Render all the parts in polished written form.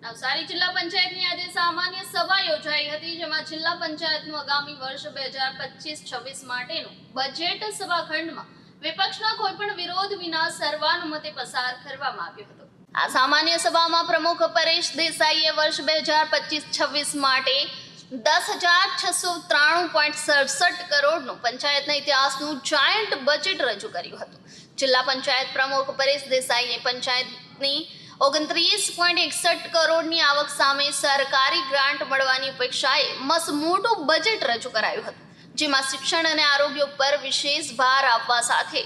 નવસારી જિલ્લા પંચાયતની આજે સામાન્ય સભા યોજાઈ હતી, જેમાં જિલ્લા પંચાયતનું આગામી વર્ષ 2025-26 માટેનું બજેટ સભાખંડમાં વિપક્ષના કોઈપણ વિરોધ વિના સર્વાનુમતે પસાર કરવામાં આવ્યો હતો। આ સામાન્ય સભામાં પ્રમુખ પરેશ દેસાઈએ વર્ષ 2025-26 માટે 10,693.67 કરોડનું પંચાયતના ઇતિહાસનું જાયન્ટ બજેટ રજૂ કર્યું હતું। જિલ્લા પંચાયત પ્રમુખ પરેશ દેસાઈએ પંચાયતની 29.61 કરોડની આવક સામે સરકારી ગ્રાન્ટ મળવાની અપેક્ષાએ મસમોટું બજેટ રજૂ કરાયું હતું, જેમાં શિક્ષણ અને આરોગ્ય ઉપર વિશેષ ભાર આપવા સાથે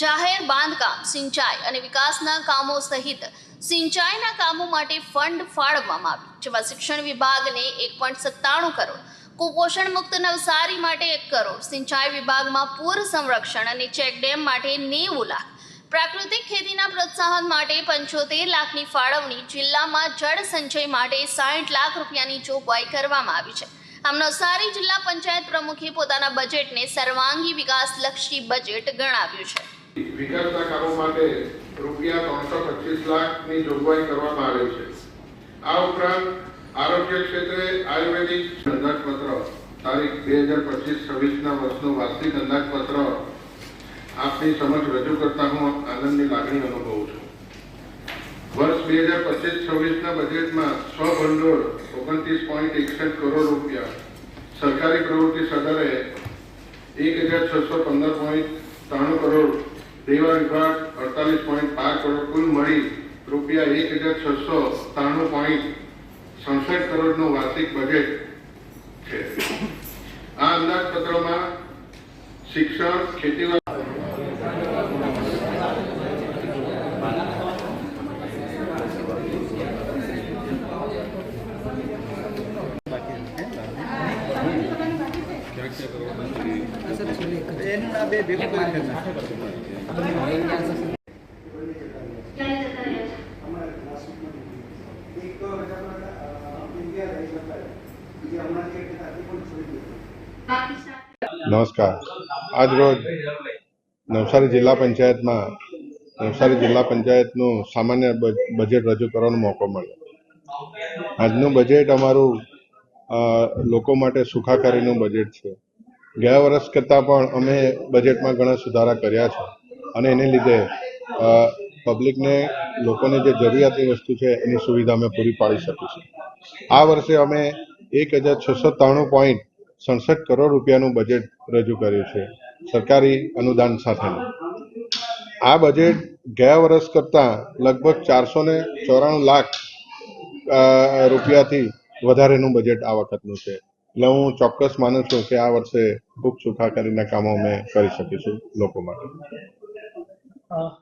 જાહેર બાંધકામ, સિંચાઈ અને વિકાસના કામો સહિત સિંચાઈના કામો માટે ફંડ ફાળવવામાં આવ્યું, જેમાં શિક્ષણ વિભાગને 1.97 કરોડ, કુપોષણ મુક્ત નવસારી માટે 1 કરોડ, સિંચાઈ વિભાગમાં પૂર સંરક્ષણ અને ચેકડેમ માટે 90 લાખ, પ્રાકૃતિક ખેતીના પ્રોત્સાહન માટે 75 લાખની ફાળવણી, જિલ્લામાં જળ સંચય માટે 60 લાખ રૂપિયાની જોગવાઈ કરવામાં આવી છે। આમ નવસારી જિલ્લા પંચાયત પ્રમુખે પોતાના બજેટને સર્વાંગી વિકાસલક્ષી બજેટ ગણાવ્યું છે। વિકાસના કામો માટે રૂપિયા 325 લાખની જોગવાઈ કરવામાં આવી છે। આ ઉપરાંત આરોગ્ય ક્ષેત્રે આયુર્વેદિક અંદાજપત્ર તારીખ 2025-26ના વર્ષનું વાર્ષિક અંદાજપત્ર આપની સમક્ષ રજૂ કરતા હું આનંદની લાગણી અનુભવું છું। વર્ષ 2025-26ના બજેટમાં સ્વભંડોળ 29.61 કરોડ રૂપિયા, સરકારી પ્રવૃત્તિ સદરે 1,615.93 કરોડ, સેવા વિભાગ 48.5 કરોડ, કુલ મળી રૂપિયા 1,693.67 કરોડનું વાર્ષિક બજેટ છે। આ અંદાજપત્રમાં શિક્ષણ, ખેતીવાડી નમસ્કાર। આજ રોજ નવસારી જિલ્લા પંચાયતમાં નવસારી જિલ્લા પંચાયતનું સામાન્ય બજેટ રજૂ કરવાનો મોકો મળ્યો। આજનું બજેટ અમારું લોકો માટે સુખાકારીનું બજેટ છે। ગયા વર્ષ કરતાં પણ અમે બજેટમાં ઘણા સુધારા કર્યા છે અને એને લીધે પબ્લિકને, લોકોને જે જરૂરિયાતની વસ્તુ છે એની સુવિધા અમે પૂરી પાડી શકીશું। આ વર્ષે અમે 1,693.67 કરોડ રૂપિયાનું બજેટ રજૂ કર્યું છે, સરકારી અનુદાન સાથેનું। આ બજેટ ગયા વર્ષ કરતાં લગભગ 494 લાખ રૂપિયાથી વધારેનું બજેટ આ વખતનું છે। એટલે હું ચોક્કસ માનું છું કે આ વર્ષે ખૂબ સુખાકારીના કામો અમે કરી શકીશું લોકો માટે।